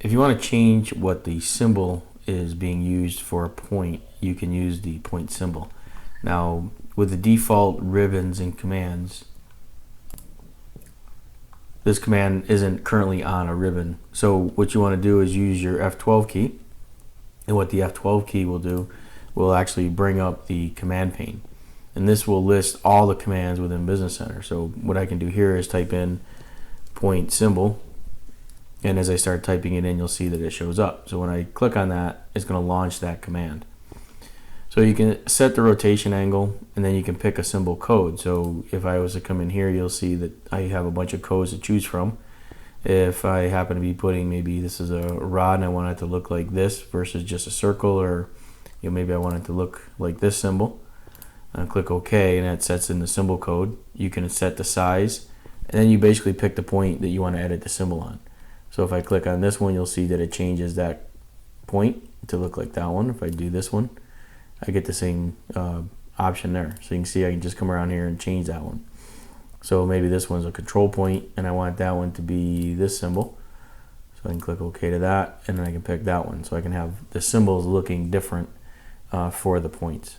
if you want to change what the symbol is being used for a point, you can use the point symbol. Now, with the default ribbons and commands, this command isn't currently on a ribbon. So what you want to do is use your F12 key. And what the F12 key will do will actually bring up the command pane. And this will list all the commands within Business Center. So what I can do here is type in point symbol. And as I start typing it in, you'll see that it shows up. So when I click on that, it's going to launch that command. So you can set the rotation angle, and then you can pick a symbol code. So if I was to come in here, you'll see that I have a bunch of codes to choose from. If I happen to be putting, maybe this is a rod and I want it to look like this versus just a circle, or maybe I want it to look like this symbol. Click OK, and that sets in the symbol code. You can set the size, and then you basically pick the point that you want to edit the symbol on. So if I click on this one, you'll see that it changes that point to look like that one. If I do this one, I get the same option there. So you can see I can just come around here and change that one. So maybe this one's a control point and I want that one to be this symbol. So I can click OK to that, and then I can pick that one. So I can have the symbols looking different for the points.